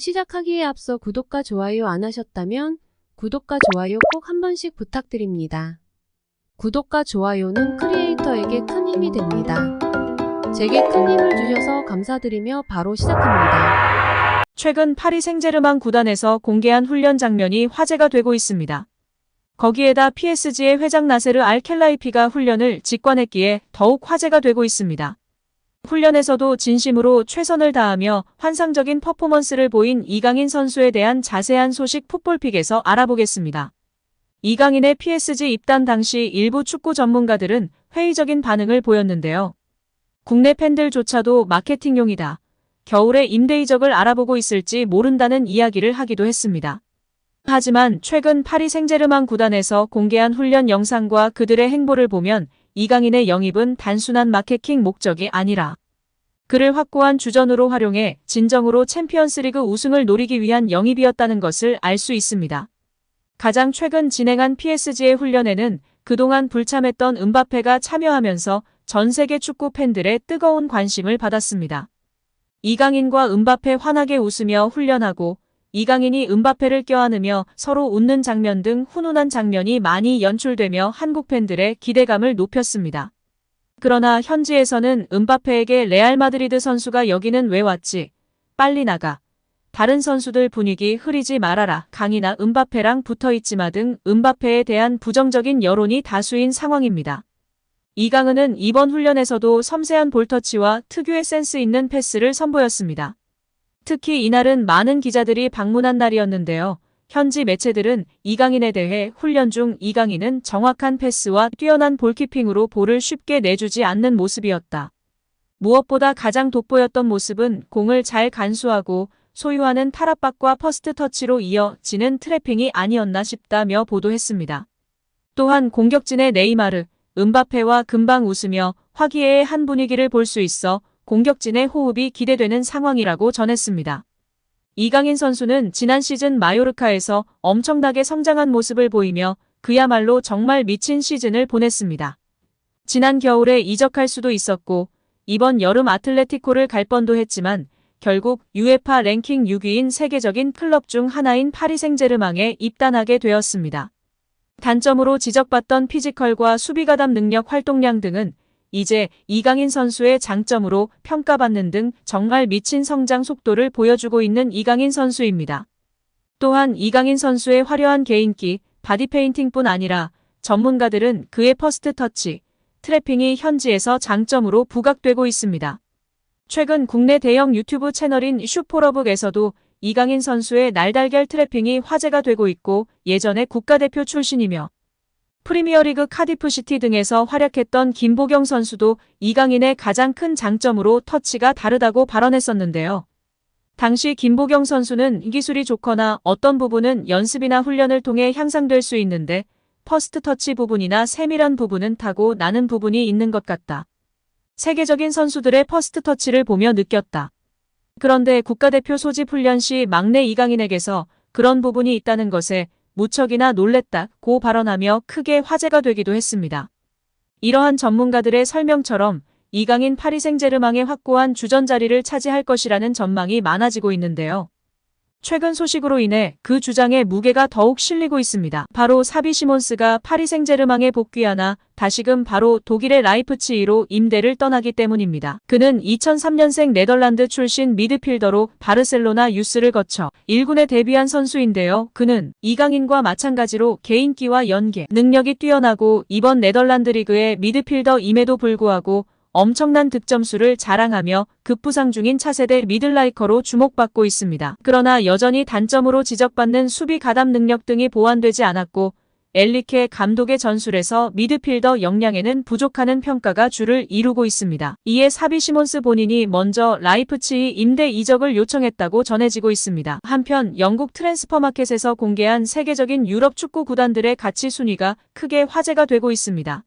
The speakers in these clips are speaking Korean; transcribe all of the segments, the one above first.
시작하기에 앞서 구독과 좋아요 안 하셨다면 구독과 좋아요 꼭 한 번씩 부탁드립니다. 구독과 좋아요는 크리에이터에게 큰 힘이 됩니다. 제게 큰 힘을 주셔서 감사드리며 바로 시작합니다. 최근 파리 생제르맹 구단에서 공개한 훈련 장면이 화제가 되고 있습니다. 거기에다 PSG의 회장 나세르 알켈라이피가 훈련을 직관했기에 더욱 화제가 되고 있습니다. 훈련에서도 진심으로 최선을 다하며 환상적인 퍼포먼스를 보인 이강인 선수에 대한 자세한 소식 풋볼픽에서 알아보겠습니다. 이강인의 PSG 입단 당시 일부 축구 전문가들은 회의적인 반응을 보였는데요. 국내 팬들조차도 마케팅용이다. 겨울에 임대 이적을 알아보고 있을지 모른다는 이야기를 하기도 했습니다. 하지만 최근 파리 생제르맹 구단에서 공개한 훈련 영상과 그들의 행보를 보면 이강인의 영입은 단순한 마케팅 목적이 아니라 그를 확고한 주전으로 활용해 진정으로 챔피언스리그 우승을 노리기 위한 영입이었다는 것을 알 수 있습니다. 가장 최근 진행한 PSG의 훈련에는 그동안 불참했던 음바페가 참여하면서 전 세계 축구 팬들의 뜨거운 관심을 받았습니다. 이강인과 음바페 환하게 웃으며 훈련하고 이강인이 음바페를 껴안으며 서로 웃는 장면 등 훈훈한 장면이 많이 연출되며 한국 팬들의 기대감을 높였습니다. 그러나 현지에서는 음바페에게 레알 마드리드 선수가 여기는 왜 왔지? 빨리 나가. 다른 선수들 분위기 흐리지 말아라. 강인아 음바페랑 붙어있지마 등 음바페에 대한 부정적인 여론이 다수인 상황입니다. 이강인은 이번 훈련에서도 섬세한 볼터치와 특유의 센스 있는 패스를 선보였습니다. 특히 이날은 많은 기자들이 방문한 날이었는데요. 현지 매체들은 이강인에 대해 훈련 중 이강인은 정확한 패스와 뛰어난 볼키핑으로 볼을 쉽게 내주지 않는 모습이었다. 무엇보다 가장 돋보였던 모습은 공을 잘 간수하고 소유하는 탈압박과 퍼스트 터치로 이어지는 트래핑이 아니었나 싶다며 보도했습니다. 또한 공격진의 네이마르, 음바페와 금방 웃으며 화기애애한 분위기를 볼 수 있어 공격진의 호흡이 기대되는 상황이라고 전했습니다. 이강인 선수는 지난 시즌 마요르카에서 엄청나게 성장한 모습을 보이며 그야말로 정말 미친 시즌을 보냈습니다. 지난 겨울에 이적할 수도 있었고 이번 여름 아틀레티코를 갈 뻔도 했지만 결국 UEFA 랭킹 6위인 세계적인 클럽 중 하나인 파리 생제르맹에 입단하게 되었습니다. 단점으로 지적받던 피지컬과 수비 가담 능력 활동량 등은 이제 이강인 선수의 장점으로 평가받는 등 정말 미친 성장 속도를 보여주고 있는 이강인 선수입니다. 또한 이강인 선수의 화려한 개인기, 바디페인팅뿐 아니라 전문가들은 그의 퍼스트 터치, 트래핑이 현지에서 장점으로 부각되고 있습니다. 최근 국내 대형 유튜브 채널인 슈퍼러브에서도 이강인 선수의 날달걀 트래핑이 화제가 되고 있고 예전에 국가대표 출신이며 프리미어리그 카디프시티 등에서 활약했던 김보경 선수도 이강인의 가장 큰 장점으로 터치가 다르다고 발언했었는데요. 당시 김보경 선수는 기술이 좋거나 어떤 부분은 연습이나 훈련을 통해 향상될 수 있는데 퍼스트 터치 부분이나 세밀한 부분은 타고 나는 부분이 있는 것 같다. 세계적인 선수들의 퍼스트 터치를 보며 느꼈다. 그런데 국가대표 소집 훈련 시 막내 이강인에게서 그런 부분이 있다는 것에 무척이나 놀랬다고 발언하며 크게 화제가 되기도 했습니다. 이러한 전문가들의 설명처럼 이강인 파리 생제르맹의 확고한 주전 자리를 차지할 것이라는 전망이 많아지고 있는데요. 최근 소식으로 인해 그 주장에 무게가 더욱 실리고 있습니다. 바로 사비 시몬스가 파리 생제르맹에 복귀하나 다시금 바로 독일의 라이프치히로 임대를 떠나기 때문입니다. 그는 2003년생 네덜란드 출신 미드필더로 바르셀로나 유스를 거쳐 1군에 데뷔한 선수인데요. 그는 이강인과 마찬가지로 개인기와 연계, 능력이 뛰어나고 이번 네덜란드 리그의 미드필더임에도 불구하고 엄청난 득점수를 자랑하며 급부상 중인 차세대 미들라이커로 주목받고 있습니다. 그러나 여전히 단점으로 지적받는 수비 가담 능력 등이 보완되지 않았고 엘리케 감독의 전술에서 미드필더 역량에는 부족하는 평가가 주를 이루고 있습니다. 이에 사비 시몬스 본인이 먼저 라이프치히 임대 이적을 요청했다고 전해지고 있습니다. 한편 영국 트랜스퍼마켓에서 공개한 세계적인 유럽 축구 구단들의 가치 순위가 크게 화제가 되고 있습니다.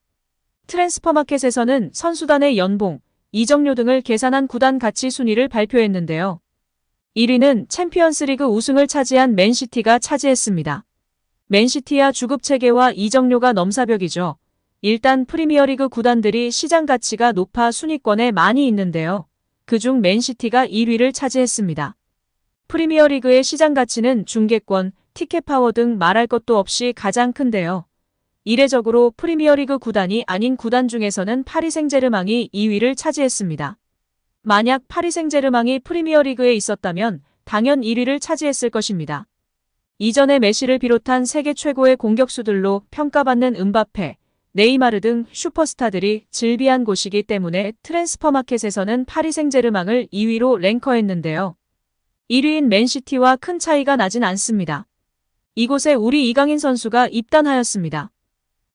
트랜스퍼마켓에서는 선수단의 연봉, 이적료 등을 계산한 구단 가치 순위를 발표했는데요. 1위는 챔피언스리그 우승을 차지한 맨시티가 차지했습니다. 맨시티야 주급 체계와 이적료가 넘사벽이죠. 일단 프리미어리그 구단들이 시장 가치가 높아 순위권에 많이 있는데요. 그중 맨시티가 1위를 차지했습니다. 프리미어리그의 시장 가치는 중계권, 티켓 파워 등 말할 것도 없이 가장 큰데요. 이례적으로 프리미어리그 구단이 아닌 구단 중에서는 파리 생제르맹이 2위를 차지했습니다. 만약 파리 생제르맹이 프리미어리그에 있었다면 당연 1위를 차지했을 것입니다. 이전에 메시를 비롯한 세계 최고의 공격수들로 평가받는 음바페, 네이마르 등 슈퍼스타들이 즐비한 곳이기 때문에 트랜스퍼마켓에서는 파리 생제르맹을 2위로 랭커했는데요. 1위인 맨시티와 큰 차이가 나진 않습니다. 이곳에 우리 이강인 선수가 입단하였습니다.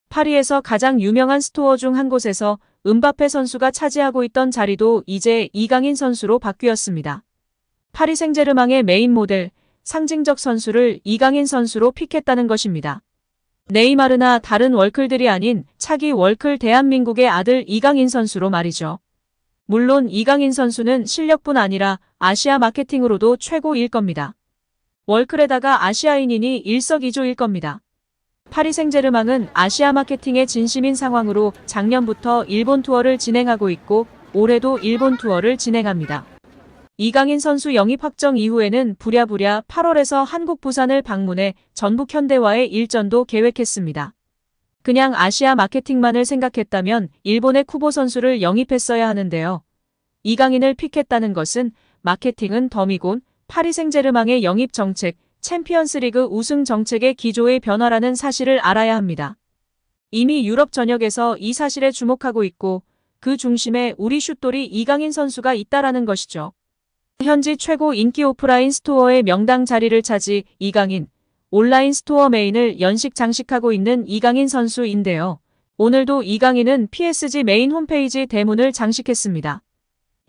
파리에서 가장 유명한 스토어 중 한 곳에서 음바페 선수가 차지하고 있던 자리도 이제 이강인 선수로 바뀌었습니다. 파리 생제르맹의 메인 모델, 상징적 선수를 이강인 선수로 픽했다는 것입니다. 네이마르나 다른 월클들이 아닌 차기 월클 대한민국의 아들 이강인 선수로 말이죠. 물론 이강인 선수는 실력뿐 아니라 아시아 마케팅으로도 최고일 겁니다. 월클에다가 아시아인이니 일석이조일 겁니다. 파리 생제르맹은 아시아 마케팅에 진심인 상황으로 작년부터 일본 투어를 진행하고 있고 올해도 일본 투어를 진행합니다. 이강인 선수 영입 확정 이후에는 부랴부랴 8월에서 한국 부산을 방문해 전북 현대와의 일전도 계획했습니다. 그냥 아시아 마케팅만을 생각했다면 일본의 쿠보 선수를 영입했어야 하는데요. 이강인을 픽했다는 것은 마케팅은 덤이곤 파리 생제르맹의 영입 정책, 챔피언스리그 우승 정책의 기조의 변화라는 사실을 알아야 합니다. 이미 유럽 전역에서 이 사실에 주목하고 있고 그 중심에 우리 슛돌이 이강인 선수가 있다라는 것이죠. 현지 최고 인기 오프라인 스토어의 명당 자리를 차지 이강인, 온라인 스토어 메인을 연식 장식하고 있는 이강인 선수인데요. 오늘도 이강인은 PSG 메인 홈페이지 대문을 장식했습니다.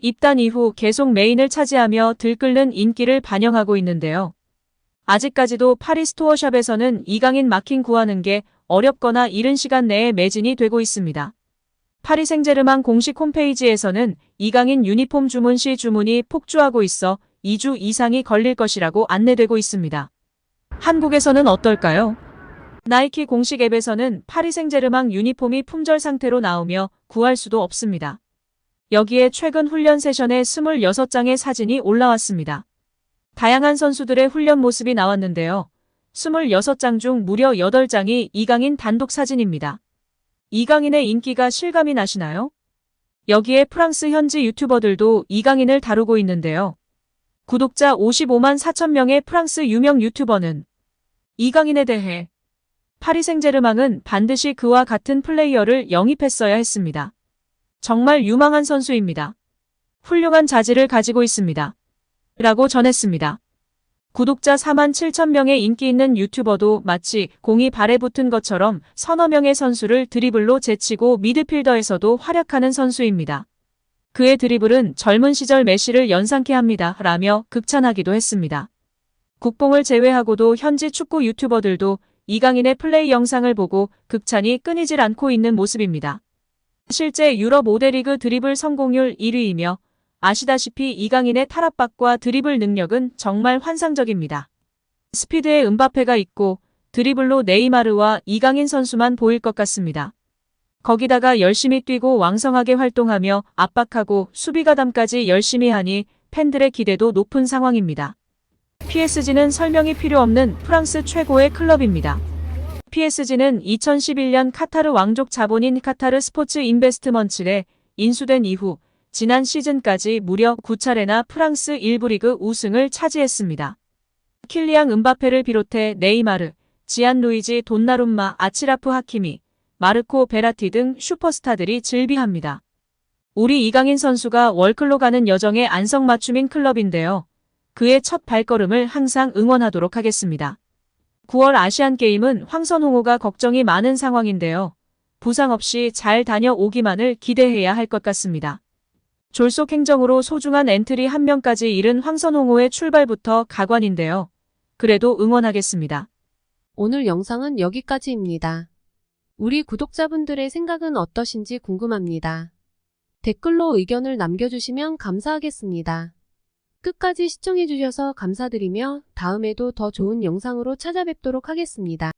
입단 이후 계속 메인을 차지하며 들끓는 인기를 반영하고 있는데요. 아직까지도 파리 스토어샵에서는 이강인 마킹 구하는 게 어렵거나 이른 시간 내에 매진이 되고 있습니다. 파리 생제르맹 공식 홈페이지에서는 이강인 유니폼 주문 시 주문이 폭주하고 있어 2주 이상이 걸릴 것이라고 안내되고 있습니다. 한국에서는 어떨까요? 나이키 공식 앱에서는 파리 생제르맹 유니폼이 품절 상태로 나오며 구할 수도 없습니다. 여기에 최근 훈련 세션에 26장의 사진이 올라왔습니다. 다양한 선수들의 훈련 모습이 나왔는데요. 26장 중 무려 8장이 이강인 단독 사진입니다. 이강인의 인기가 실감이 나시나요? 여기에 프랑스 현지 유튜버들도 이강인을 다루고 있는데요. 구독자 55만 4천 명의 프랑스 유명 유튜버는 이강인에 대해 파리 생제르맹은 반드시 그와 같은 플레이어를 영입했어야 했습니다. 정말 유망한 선수입니다. 훌륭한 자질을 가지고 있습니다. 라고 전했습니다. 구독자 4만 7천 명의 인기 있는 유튜버도 마치 공이 발에 붙은 것처럼 서너 명의 선수를 드리블로 제치고 미드필더에서도 활약하는 선수입니다. 그의 드리블은 젊은 시절 메시를 연상케 합니다. 라며 극찬하기도 했습니다. 국뽕을 제외하고도 현지 축구 유튜버들도 이강인의 플레이 영상을 보고 극찬이 끊이질 않고 있는 모습입니다. 실제 유럽 5대 리그 드리블 성공률 1위이며 아시다시피 이강인의 탈압박과 드리블 능력은 정말 환상적입니다. 스피드에 음바페가 있고 드리블로 네이마르와 이강인 선수만 보일 것 같습니다. 거기다가 열심히 뛰고 왕성하게 활동하며 압박하고 수비 가담까지 열심히 하니 팬들의 기대도 높은 상황입니다. PSG는 설명이 필요 없는 프랑스 최고의 클럽입니다. PSG는 2011년 카타르 왕족 자본인 카타르 스포츠 인베스트먼츠에 인수된 이후 지난 시즌까지 무려 9차례나 프랑스 1부 리그 우승을 차지했습니다. 킬리앙 음바페를 비롯해 네이마르, 지안 루이지 돈나룸마, 아치라프 하키미, 마르코 베라티 등 슈퍼스타들이 즐비합니다. 우리 이강인 선수가 월클로 가는 여정의 안성맞춤인 클럽인데요. 그의 첫 발걸음을 항상 응원하도록 하겠습니다. 9월 아시안게임은 황선홍호가 걱정이 많은 상황인데요. 부상 없이 잘 다녀오기만을 기대해야 할 것 같습니다. 졸속 행정으로 소중한 엔트리 1명까지 잃은 황선홍호의 출발부터 가관인데요. 그래도 응원하겠습니다. 오늘 영상은 여기까지입니다. 우리 구독자분들의 생각은 어떠신지 궁금합니다. 댓글로 의견을 남겨주시면 감사하겠습니다. 끝까지 시청해주셔서 감사드리며 다음에도 더 좋은 영상으로 찾아뵙도록 하겠습니다.